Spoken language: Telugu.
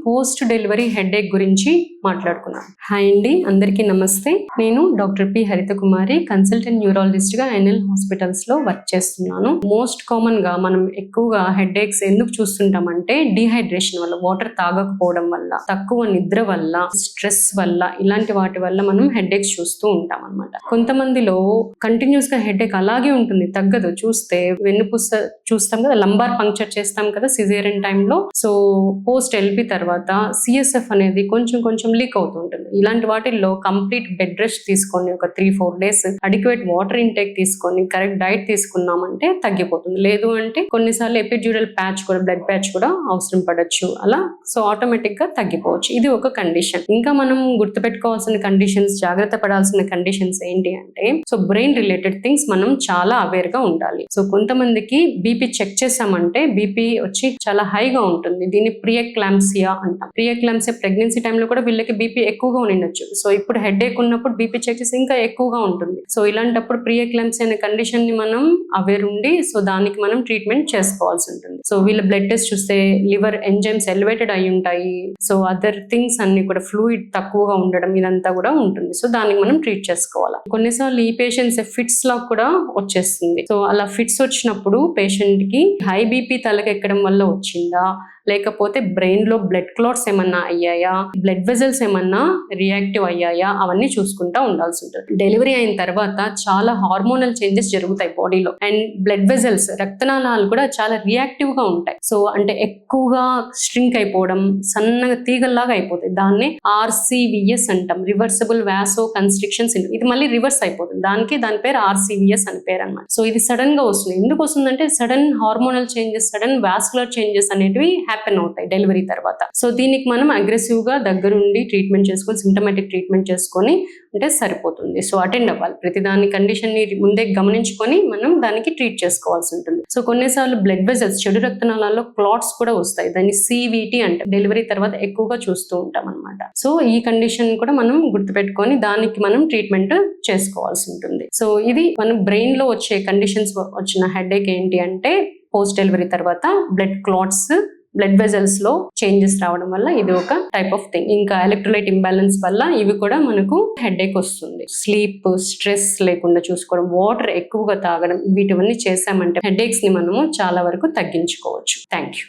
పోస్ట్ డెలివరీ హెడేక్ గురించి మాట్లాడుకున్నాం. హాయ్ అండి, అందరికీ నమస్తే. నేను డాక్టర్ పి హరిత కుమారి, కన్సల్టెంట్ న్యూరాలజిస్ట్ గా ఎన్ఎల్ హాస్పిటల్స్ లో వర్క్ చేస్తున్నాను. మోస్ట్ కామన్ గా మనం ఎక్కువగా హెడేక్స్ ఎందుకు చూస్తుంటామంటే డిహైడ్రేషన్ వల్ల, వాటర్ తాగకపోవడం వల్ల, తక్కువ నిద్ర వల్ల, స్ట్రెస్ వల్ల, ఇలాంటి వాటి వల్ల మనం హెడేక్స్ చూస్తూ ఉంటాం అన్నమాట. కొంతమందిలో కంటిన్యూస్ గా హెడేక్ అలాగే ఉంటుంది, తగ్గదు. చూస్తే వెన్నుపూస చూస్తాం కదా, లంబార్ పంక్చర్ చేస్తాం కదా సిజేరియన్ టైంలో. సో పోస్ట్ ఎల్పి తర్వాత సిఎస్ఎఫ్ అనేది కొంచెం లీక్ అవుతుంటుంది. ఇలాంటి వాటిల్లో కంప్లీట్ బెడ్ రెస్ట్ తీసుకొని ఒక 3-4 days అడిక్వేట్ వాటర్ ఇంటేక్ తీసుకొని కరెక్ట్ డైట్ తీసుకున్నామంటే తగ్గిపోతుంది. లేదు అంటే కొన్నిసార్లు ఎపిడ్యూరల్ ప్యాచ్ కూడా, బ్లడ్ ప్యాచ్ కూడా అవసరం పడచ్చు. అలా సో ఆటోమేటిక్ గా తగ్గిపోవచ్చు. ఇది ఒక కండిషన్. ఇంకా మనం గుర్తుపెట్టుకోవాల్సిన కండిషన్స్, జాగ్రత్త పడాల్సిన కండిషన్స్ ఏంటి అంటే, సో బ్రెయిన్ రిలేటెడ్ థింగ్స్ మనం చాలా అవేర్ గా ఉండాలి. సో కొంతమందికి బీపీ చెక్ చేసామంటే బీపీ వచ్చి చాలా హైగా ఉంటుంది. దీన్ని ప్రియక్లాంప్సియా అంటాం. ప్రియక్లాంప్సియా ప్రెగ్నెన్సీ టైంలో కూడా వీళ్ళకి బీపీ ఎక్కువగా ఉండొచ్చు. సో ఇప్పుడు హెడేక్ ఉన్నప్పుడు బీపీ చెక్ చేసి ఇంకా ఎక్కువగా ఉంటుంది. సో ఇలాంటప్పుడు ప్రియక్లాంప్సియా అనే కండిషన్ ని మనం అవేర్ ఉండి, సో దానికి మనం ట్రీట్మెంట్ చేసుకోవాల్సి ఉంటుంది. సో వీళ్ళ బ్లడ్ టెస్ట్ చూస్తే లివర్ ఎంజైమ్స్ ఎలివేటెడ్ అయి ఉంటాయి. సో అదర్ థింగ్స్ అన్ని కూడా, ఫ్లూయిడ్ తక్కువగా ఉండడం, ఇదంతా కూడా ఉంటుంది. సో దానికి మనం ట్రీట్ చేసుకోవాలి. కొన్నిసార్లు ఈ పేషెంట్స్ ఫిట్స్ లా కూడా వచ్చేస్తుంది. సో అలా ఫిట్స్ వచ్చినప్పుడు పేషెంట్ కి హై బీపీ తలకెక్కడం వల్ల వచ్చిందా, లేకపోతే బ్రెయిన్ లో బ్లడ్ క్లాట్స్ ఏమన్నా అయ్యాయా, బ్లడ్ వెజల్స్ ఏమన్నా రియాక్టివ్ అయ్యాయా, అవన్నీ చూసుకుంటా ఉండాల్సి ఉంటుంది. డెలివరీ అయిన తర్వాత చాలా హార్మోనల్ చేంజెస్ జరుగుతాయి బాడీలో. అండ్ బ్లడ్ వెజల్స్, రక్తనాళాలు కూడా చాలా రియాక్టివ్ గా ఉంటాయి. సో అంటే ఎక్కువగా స్ట్రింక్ అయిపోవడం, సన్నగా తీగల్లాగా అయిపోతాయి. దాన్నే ఆర్సివిఎస్ అంటాం, రివర్సిబుల్ వాసో కన్స్ట్రిక్షన్ సిండ్రోమ్. ఇది మళ్ళీ రివర్స్ అయిపోతుంది. దాని పేరు ఆర్సివిఎస్ అని పేరు అన్నమాట. సో ఇది సడన్ గా వస్తుంది. ఎందుకు వస్తుందంటే sudden hormonal changes, sudden vascular changes అనేటివి హ్యాపెన్ అవుతాయి డెలివరీ తర్వాత. సో దీనికి మనం అగ్రెసివ్ గా దగ్గరుండి ట్రీట్మెంట్ చేసుకొని, సిమ్టమాటిక్ ట్రీట్మెంట్ చేసుకొని అంటే సరిపోతుంది. సో అటెండ్ అవ్వాలి. ప్రతి దాని కండిషన్ ని ముందే గమనించుకొని మనం దానికి ట్రీట్ చేసుకోవాల్సి ఉంటుంది. సో కొన్నిసార్లు బ్లడ్ వెజల్స్, చెడు రక్తనాళాల్లో క్లాట్స్ కూడా వస్తాయి. దాన్ని సివిటి అంటే డెలివరీ తర్వాత ఎక్కువగా చూస్తూ ఉంటాం అనమాట. సో ఈ కండిషన్ కూడా మనం గుర్తుపెట్టుకొని దానికి మనం ట్రీట్మెంట్ చేసుకోవాల్సి ఉంటుంది. సో ఇది మనం బ్రెయిన్ లో వచ్చే కండిషన్స్ వచ్చిన హెడేక్ ఏంటి అంటే, పోస్ట్ డెలివరీ తర్వాత బ్లడ్ క్లాట్స్, బ్లడ్ వెజల్స్ లో చేంజెస్ రావడం వల్ల ఇది ఒక టైప్ ఆఫ్ థింగ్. ఇంకా ఎలక్ట్రోలైట్ ఇంబ్యాలెన్స్ వల్ల ఇవి కూడా మనకు హెడేక్ వస్తుంది. స్లీప్, స్ట్రెస్ లేకుండా చూసుకోవడం, వాటర్ ఎక్కువగా తాగడం, వీటివన్నీ చేసామంటే హెడేక్స్ ని మనము చాలా వరకు తగ్గించుకోవచ్చు. Thank you.